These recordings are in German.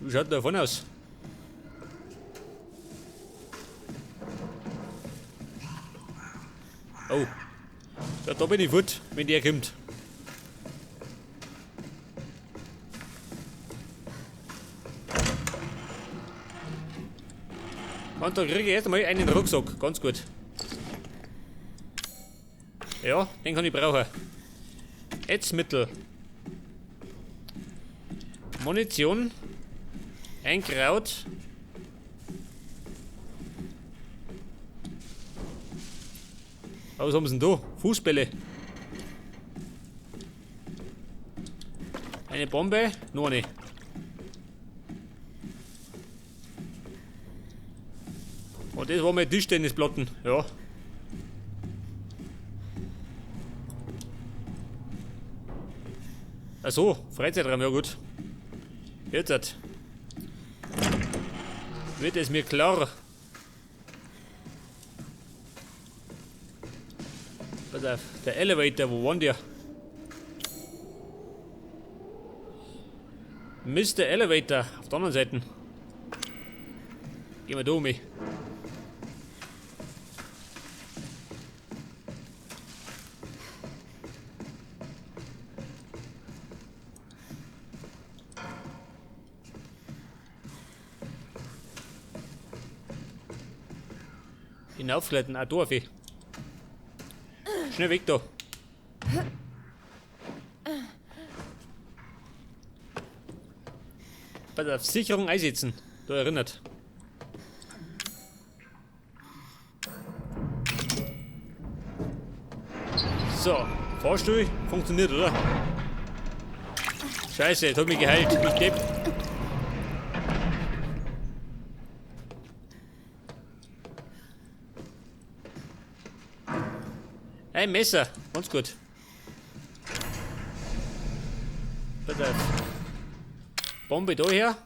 Wie schaut denn davon aus? Oh. Ja, da bin ich gut, wenn der kommt. Und da kriege ich erst einmal einen Rucksack. Ganz gut. Ja, den kann ich brauchen. Ätzmittel. Munition. Ein Kraut. Was haben sie denn da? Fußbälle. Eine Bombe. Noch eine. Und das war meine Tischtennisplatten. Ja. Achso, Freizeitraum, ja gut. Jetzt wird es mir klar. Pass auf, der Elevator, wo waren der? Mr. Elevator, auf der anderen Seite. Gehen wir da um mich. Hinaufgleiten, auch da. Schnell weg da. Pass auf, Sicherung einsetzen. Da erinnert. So, Fahrstuhl funktioniert, oder? Scheiße, jetzt hat mich geheilt. Ich depp. Ein Messer, ganz gut. Pass auf. Bombe da her.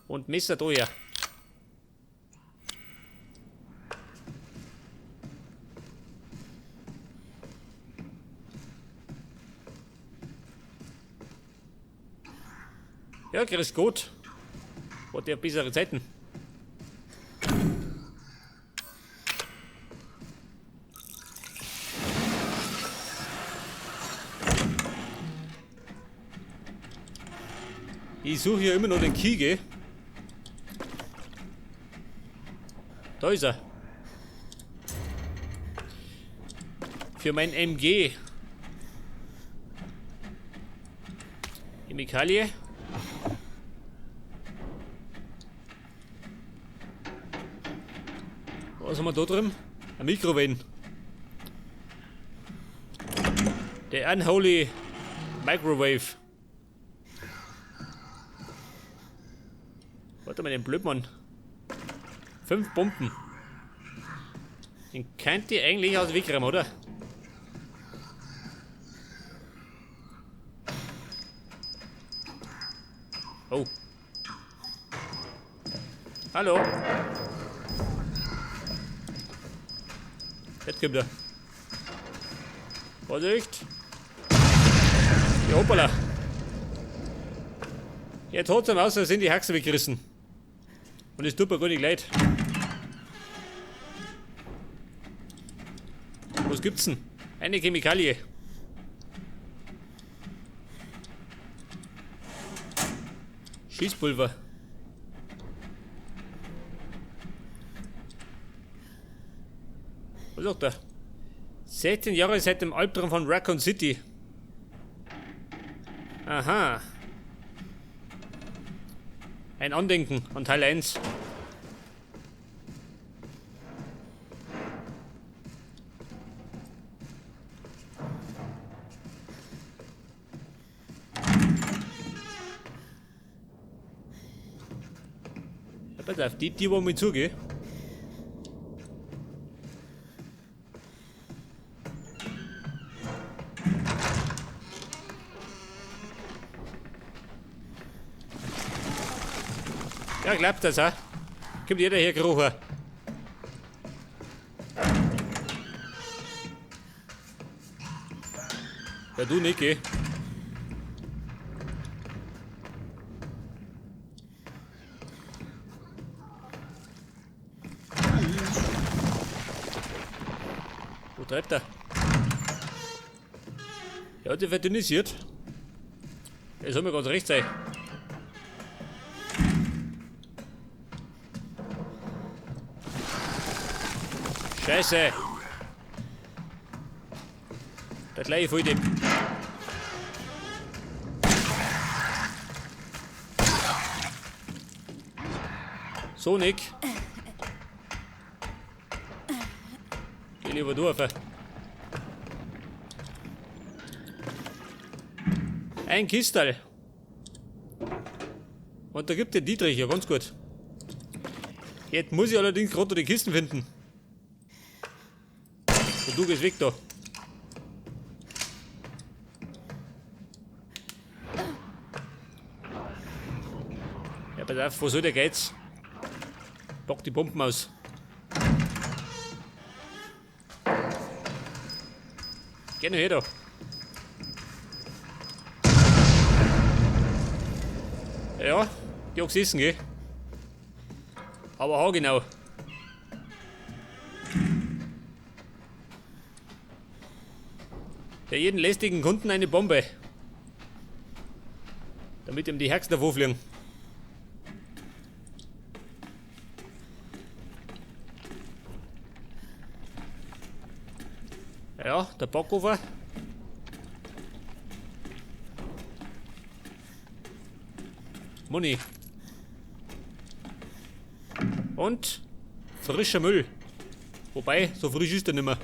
Und Messer da her. Ja, grüß Gott. Hat ja bessere Zeiten. Ich suche hier immer noch den Key. Da ist er. Für mein MG. Chemikalie. Was haben wir da drin? Ein Mikrowellen. Der Unholy Microwave. Warte mal, den Blödmann. 5 Bomben. Den könnt ihr eigentlich aus dem Weg räumen, oder? Oh. Hallo. Jetzt kommt er. Vorsicht. Ja, hoppala. Jetzt hat's am aus, da sind die Haxen weggerissen. Und es tut mir gar nicht leid. Was gibt's denn? Eine Chemikalie. Schießpulver. Was sagt er? 16 Jahre seit dem Albtraum von Raccoon City. Aha. Ein Andenken an Teil 1. Ja, pass auf, die wollen mir zugehen. Ja, glaubt das, ha? Kommt jeder hier gerufen. Ja, du nicht, geh. treibt er? Er hat die verdünnisiert. Das soll mir ganz recht sein. Scheiße. Der gleiche Volldepp. Sonic. Geh lieber durch. Ein Kistal. Und da gibt der Dietrich, ja ganz gut. Jetzt muss ich allerdings gerade die Kisten finden. Und du gehst weg da. Ja, pass auf, wo soll der geht's? Pack die Bomben aus. Geh noch her da. Ja, die hat's essen, gell? Aber haargenau. Für jeden lästigen Kunden eine Bombe. Damit ihm die Herzen davor fliegen. Ja, der Backofen. Money. Und frischer Müll. Wobei, so frisch ist der nicht mehr.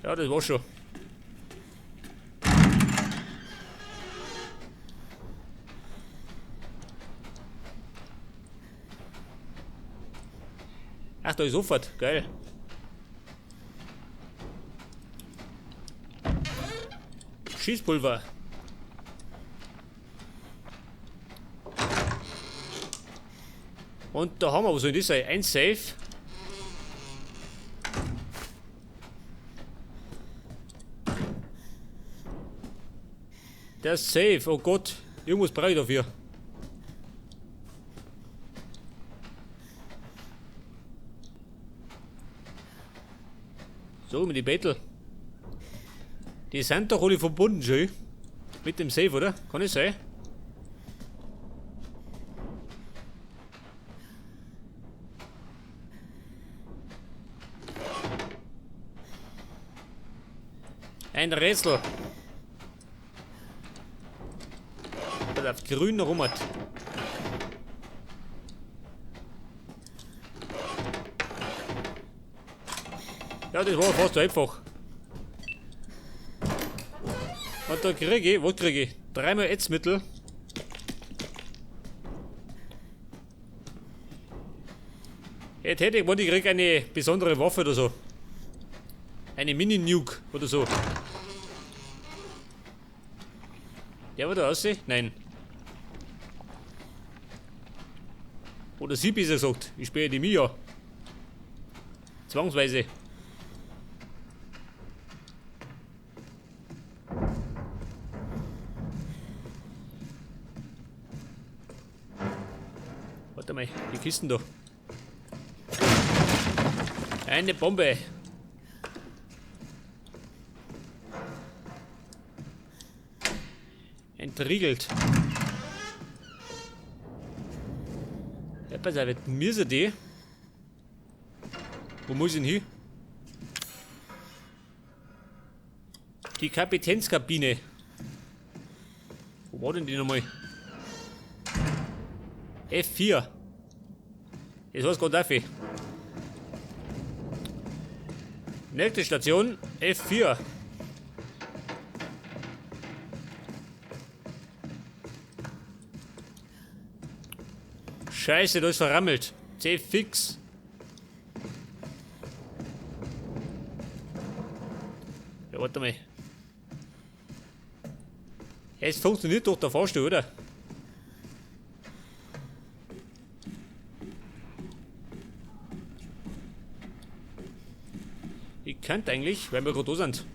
Ja, das war's schon. Ach, da ist sofort. Geil. Schießpulver. Und da haben wir, was soll das sein? Ein Safe. Der Safe, oh Gott. Irgendwas brauche ich dafür. So, mit die Battle. Die sind doch alle verbunden schon. Mit dem Safe, oder? Kann es sein? Ein Rätsel. Das auf grün rum hat. Ja, das war fast so einfach. Und da kriege ich, was kriege ich? 3-mal Ätzmittel. Jetzt hätte ich, ich kriege eine besondere Waffe oder so. Eine Mini-Nuke oder so. Der war da aussehen? Nein. Oder sie besser gesagt. Ich spiele die Mia. Zwangsweise. Warte mal, die Kisten da. Eine Bombe. Entriegelt. Ja, pass auf, mir sind die. Wo muss ich denn hin? Die Kapitänskabine. Wo war denn die nochmal? F4. Das heißt Gaddafi. Nächste Station F4. Scheiße, da ist verrammelt. C fix. Ja, warte mal. Es funktioniert doch der Fahrstuhl, oder? Ich könnte eigentlich, weil wir gerade da sind.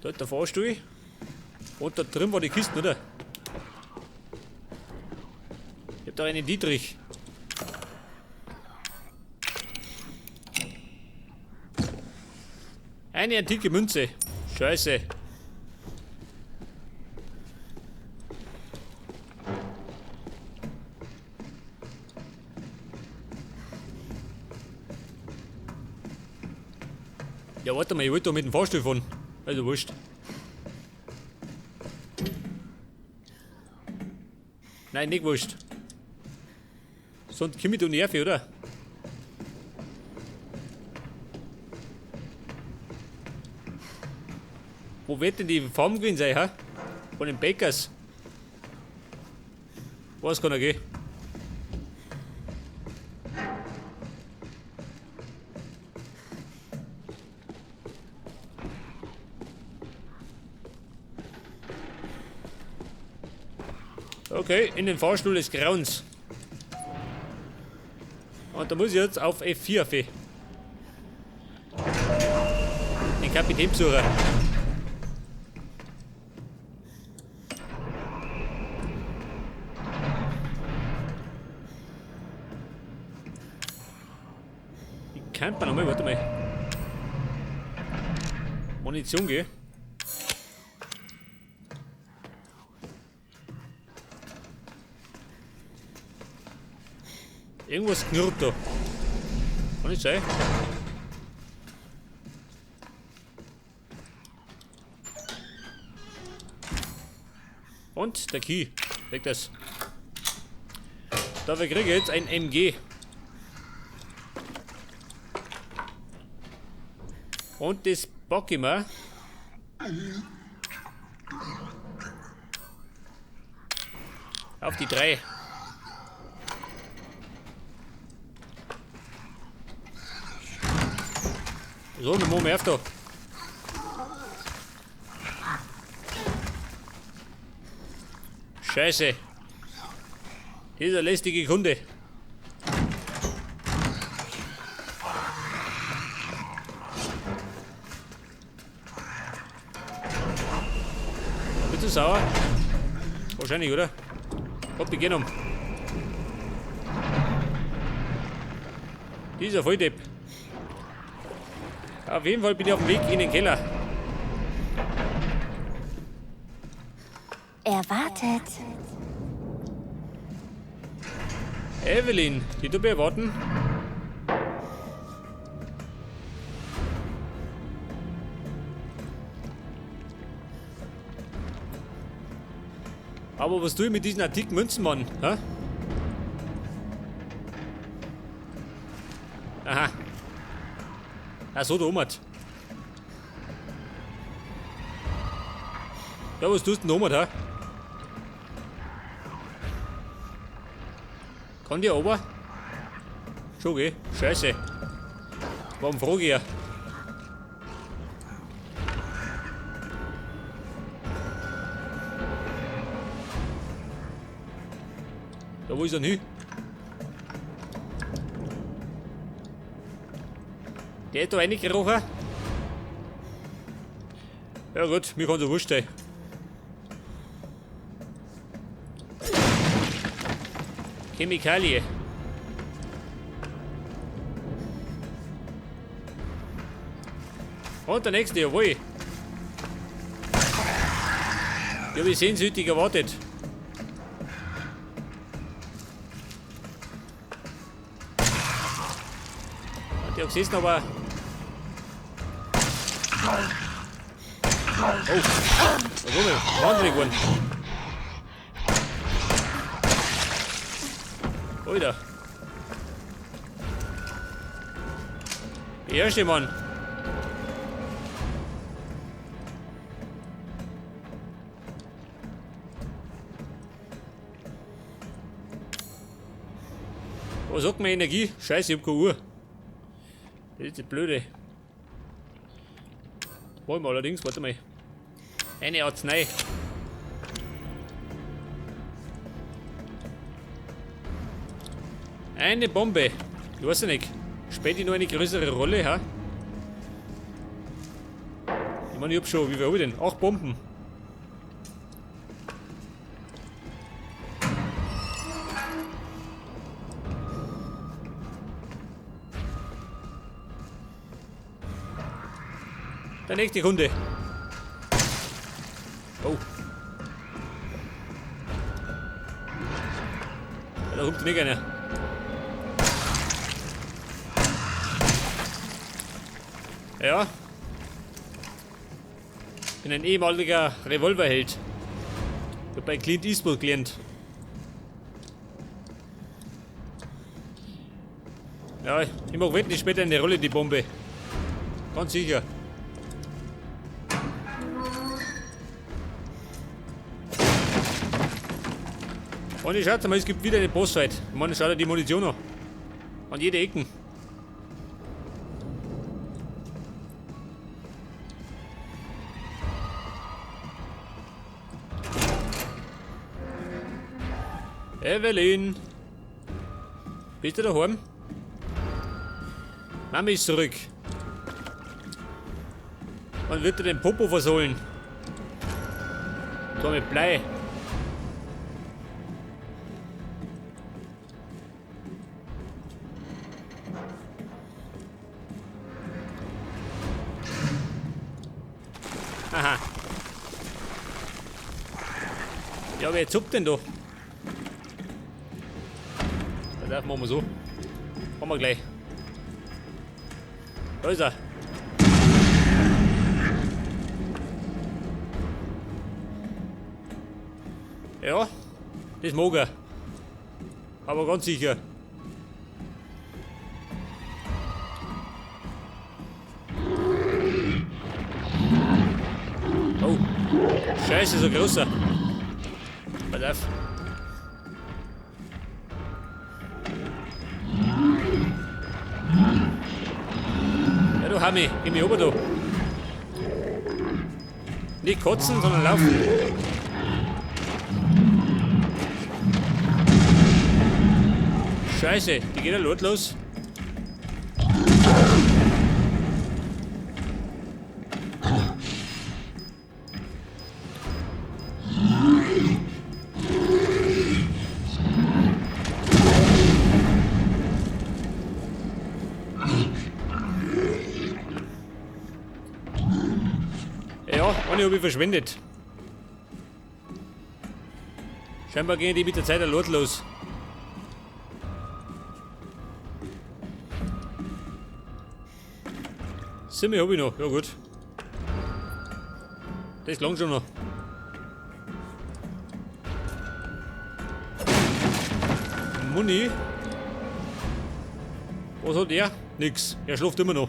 Da ist der Fahrstuhl. Und da drin war die Kiste, oder? Ich hab da einen Dietrich. Eine antike Münze. Scheiße. Ja, warte mal, ich wollte doch mit dem Fahrstuhl fahren. Also wurscht. Nein, nicht wurscht. Sonst komm ich da nervig, oder? Wo wird denn die Farm gewesen sein, ha? Von den Bäckers. Was kann er gehen? Okay, in den Fahrstuhl des Grauens. Und da muss ich jetzt auf F4 auf. Den Kapitän besuchen. Ich kann man nochmal, warte mal. Munition gehen. Irgendwas knurrt da. Kann nicht sein. Und der Key. Weg das. Dafür kriege ich jetzt ein MG. Und das bock ich mir. Auf die 3. So, eine Moment mehr da. Scheiße. Dieser lästige Kunde. Bist du sauer? Wahrscheinlich, oder? Hopp, die gehen um. Dieser Volldepp. Auf jeden Fall bin ich auf dem Weg in den Keller. Er wartet. Evelyn, die du erwarten? Aber was tue ich mit diesen antiken Münzen, Mann? Hä? Aha. Ach so, der Omat. Ja, was tust du denn, Omat, hä? Kann die aber? Schon, geh. Scheiße. Warum frage ich ja? Da, wo ist er hin? Der ist da reingerochen. Ja gut, mir kann so wurscht sein. Chemikalie. Und der nächste, jawohl. Ich habe sehnsüchtig erwartet. Hat ja gesehen, aber. Oh, warum? Wahnsinnig geworden. Alter. Der erste Mann. Was sagt mir Energie? Scheiße, ich hab keine Uhr. Das ist das Blöde. Wollen wir allerdings, warte mal. Eine Arznei. Eine Bombe. Ich weiß ja nicht. Spielt die noch eine größere Rolle, ha? Ich meine, ich hab schon, wie viel hab ich denn? 8 Bomben. Der nächste Kunde. Oh. Ja, da kommt nicht einer. Ja. Ich bin ein ehemaliger Revolverheld. Ich hab bei Clint Eastwood gelernt. Ja, ich mach wetten, die später eine Rolle, die Bombe. Ganz sicher. Und ich schaut mal, es gibt wieder eine Bossfight. Ich meine, schaut dir die Munition an. An jede Ecken. Evelyn! Bist du daheim? Mami ist zurück. Man wird dir den Popo versohlen. So mit Blei. Aha. Ja, wer zuckt denn da? Das machen wir so. Machen wir gleich. Da ist er. Ja, das mag er. Aber ganz sicher. Oh, Scheiße, so großer. Pass auf. Ja, du Hammi, geh mir oben da. Nicht kotzen, sondern laufen. Scheiße, die geht ja los. Ja, eine habe ich verschwendet. Scheinbar gehen die mit der Zeit ein Lot los. Simme habe ich noch, ja gut. Das lang schon noch. Muni. Was hat er? Nix. Er schläft immer noch.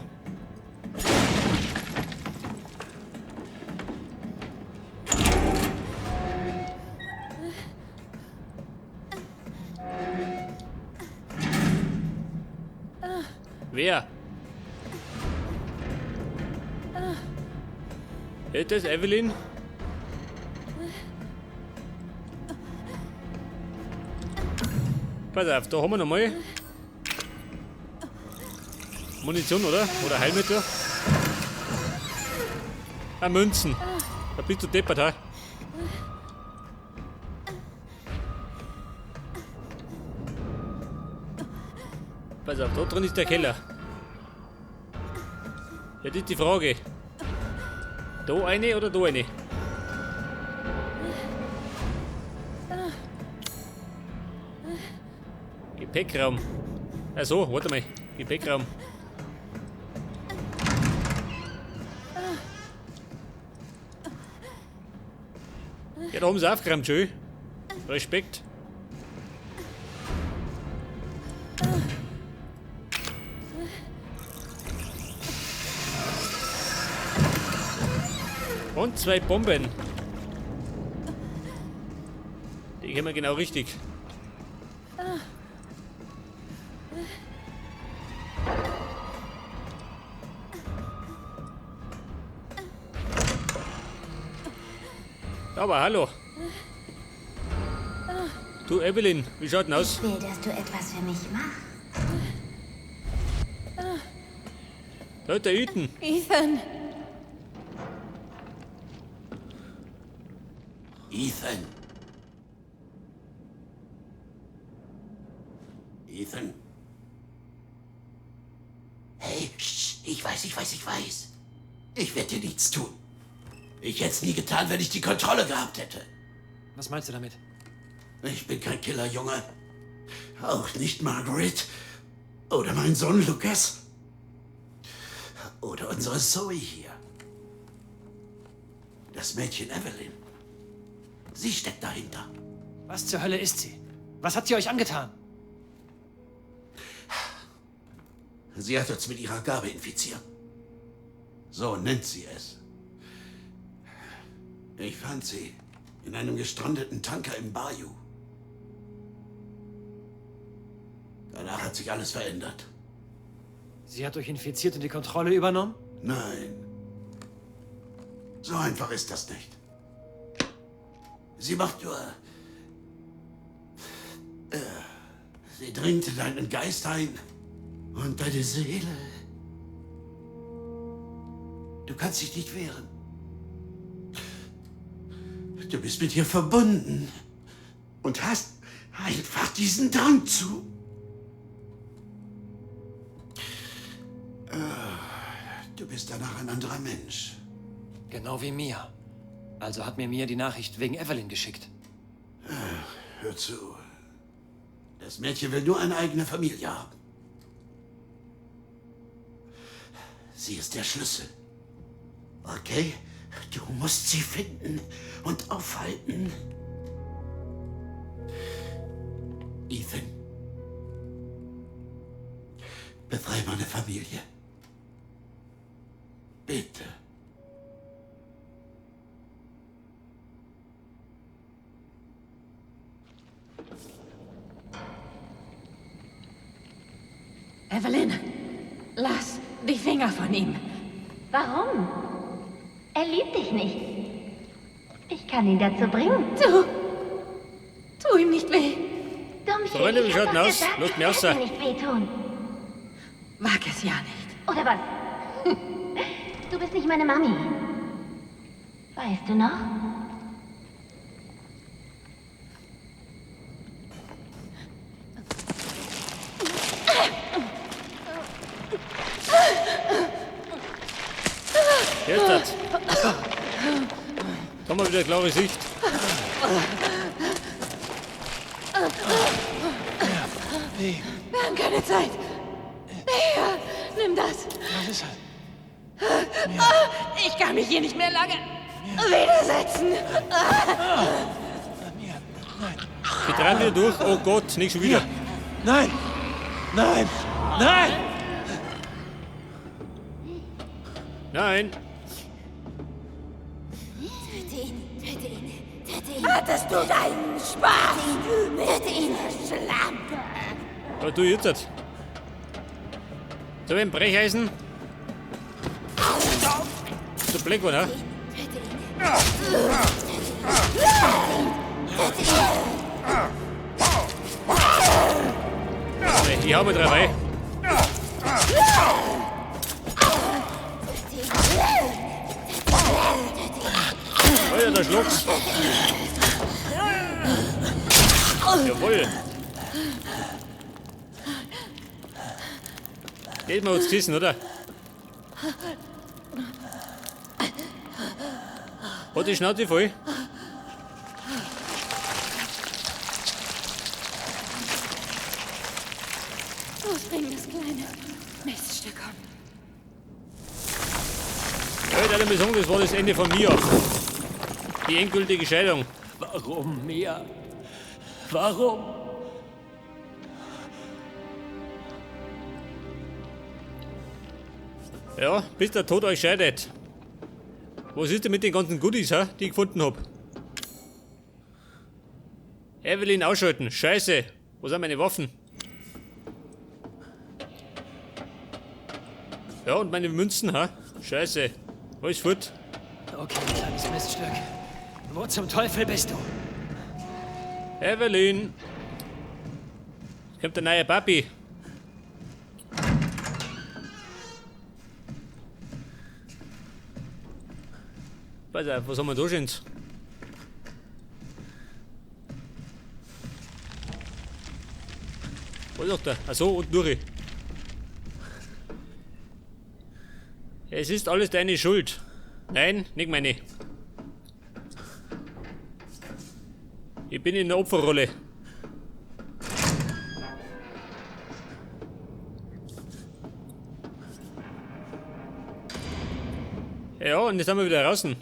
Wer? Ist das Evelyn? Pass auf, da haben wir nochmal Munition, oder? Oder Heilmittel? Ah, Münzen. Da bist du deppert, ha? Pass auf, da drin ist der Keller. Jetzt ist die Frage. Da eine oder da eine? Gepäckraum. Also, warte mal. Gepäckraum. Ja, da haben sie aufgeräumt, schön. Respekt. Und 2 Bomben. Die gehen wir genau richtig. Aber hallo. Du Evelyn, wie schaut denn aus? Ich will, dass du etwas für mich machst. Da ist der Ethan. Ethan, Ethan. Ethan. Hey, ich weiß. Ich werde dir nichts tun. Ich hätte es nie getan, wenn ich die Kontrolle gehabt hätte. Was meinst du damit? Ich bin kein Killer, Junge. Auch nicht Margaret. Oder mein Sohn Lucas. Oder unsere Zoe hier. Das Mädchen Evelyn. Sie steckt dahinter. Was zur Hölle ist sie? Was hat sie euch angetan? Sie hat uns mit ihrer Gabe infiziert. So nennt sie es. Ich fand sie in einem gestrandeten Tanker im Bayou. Danach hat sich alles verändert. Sie hat euch infiziert und die Kontrolle übernommen? Nein. So einfach ist das nicht. Sie macht nur... sie dringt in deinen Geist ein und deine Seele. Du kannst dich nicht wehren. Du bist mit ihr verbunden und hast einfach diesen Drang zu. Du bist danach ein anderer Mensch. Genau wie Mia. Also hat mir Mia die Nachricht wegen Evelyn geschickt. Hör zu. Das Mädchen will nur eine eigene Familie haben. Sie ist der Schlüssel. Okay? Du musst sie finden und aufhalten. Ethan. Befreie meine Familie. Bitte. Evelyn, lass die Finger von ihm. Warum? Er liebt dich nicht. Ich kann ihn dazu bringen. Tu ihm nicht weh. Dummchen, Freunde, wie ich schaut hab denn doch aus? gesagt, Lasst mir er aus. wird mir nicht wehtun. Wag es ja nicht. Oder was? Du bist nicht meine Mami. Weißt du noch? Jetzt hat's. Komm mal wieder klare Sicht. Wie? Wir haben keine Zeit. Hier, nimm das. Was ist das? Ich kann mich hier nicht mehr lange widersetzen. Mia, nein. Wir dran wieder durch. Oh Gott, nicht schon wieder. Nein! Nein! Nein! Nein. Hattest du deinen Spaß? Töte ihn, Schlampe. Was tu ich jetzt? So ein Brecheisen. So Blick, oder? Ich hau mit dabei. Oh ja, der schluckt's. Jawohl. Geht mal uns kissen, oder? Hat die Schnauze voll? Bring das kleine Miststück an. Ja, der Besung, das war das Ende von mir. Die endgültige Scheidung. Warum, Mia? Warum? Ja, bis der Tod euch scheidet. Was ist denn mit den ganzen Goodies, die ich gefunden hab? Evelyn ausschalten. Scheiße. Wo sind meine Waffen? Ja, und meine Münzen, Scheiße. Alles fort. Okay, kleines Miststück. Wo zum Teufel bist du? Evelyn. Jetzt kommt der neue Papi. Pass auf, was haben wir da schon? Was sagt er? Achso, und durch. Es ist alles deine Schuld. Nein, nicht meine. Ich bin in der Opferrolle. Ja, und jetzt sind wir wieder draußen.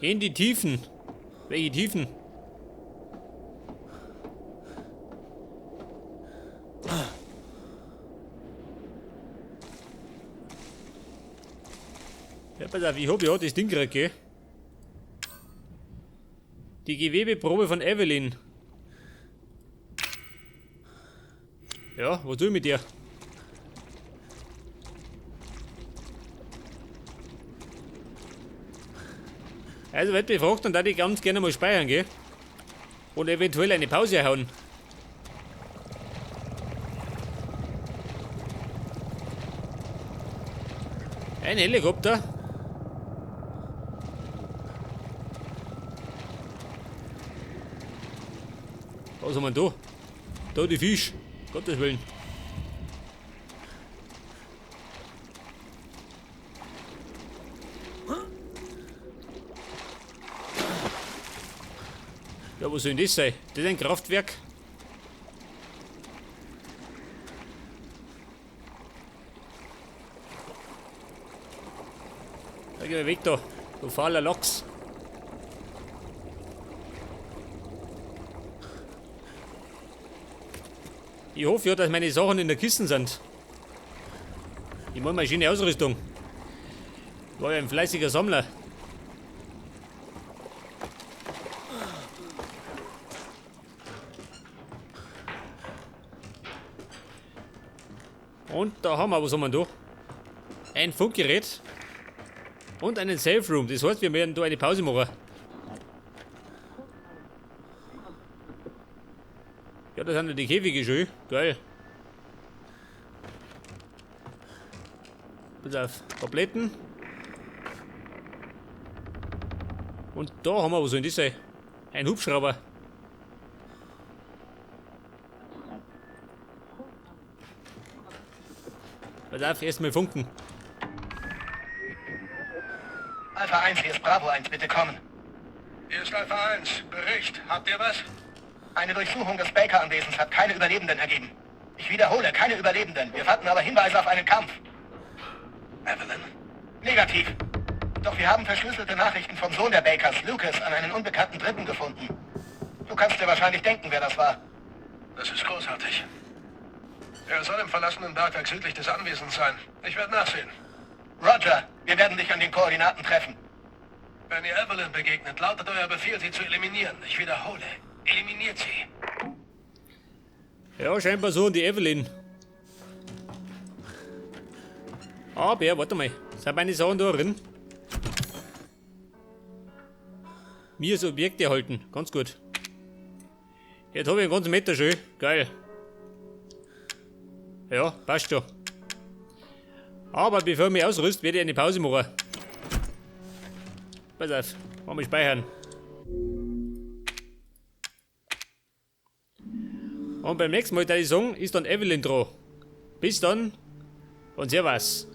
In die Tiefen. Welche Tiefen? Ja, pass auf, ich hab ja das Ding gekriegt, gell? Die Gewebeprobe von Evelyn. Ja, was tue ich mit dir? Also, wenn du mich fragst, dann würde ich ganz gerne mal speichern, gell? Und eventuell eine Pause hauen. Ein Helikopter. Was haben wir da? Da die Fisch. Gottes Willen. Ja, was soll denn das sein? Das ist ein Kraftwerk. Da geh mal weg da. Du fauler Lachs. Ich hoffe ja, dass meine Sachen in der Kiste sind. Ich meine meine schöne Ausrüstung. Ich war ja ein fleißiger Sammler. Und da haben wir, was haben wir da? Ein Funkgerät. Und einen Safe Room. Das heißt, wir werden da eine Pause machen. Ja, da sind ja die Käfige schön. Geil. Pass auf. Tabletten. Und da haben wir, was soll denn das sein? Ein Hubschrauber. Pass auf, erstmal funken. Alpha 1, hier ist Bravo 1, bitte kommen. Hier ist Alpha 1. Bericht. Habt ihr was? Eine Durchsuchung des Baker-Anwesens hat keine Überlebenden ergeben. Ich wiederhole, keine Überlebenden. Wir fanden aber Hinweise auf einen Kampf. Evelyn? Negativ. Doch wir haben verschlüsselte Nachrichten vom Sohn der Bakers, Lucas, an einen unbekannten Dritten gefunden. Du kannst dir wahrscheinlich denken, wer das war. Das ist großartig. Er soll im verlassenen Bergwerk südlich des Anwesens sein. Ich werde nachsehen. Roger, wir werden dich an den Koordinaten treffen. Wenn ihr Evelyn begegnet, lautet euer Befehl, sie zu eliminieren. Ich wiederhole. Eliminiert sie. Ja, scheinbar so, und die Evelyn. Aber, warte mal. Sind meine Sachen da drin? Mir als Objekte erhalten. Ganz gut. Jetzt habe ich einen ganzen Meter schön. Geil. Ja, passt schon. Aber bevor ich mich ausrüste, werde ich eine Pause machen. Pass auf, wollen wir speichern. Und beim nächsten Mal, da ich sagen, ist dann Evelyn dran. Bis dann und servus.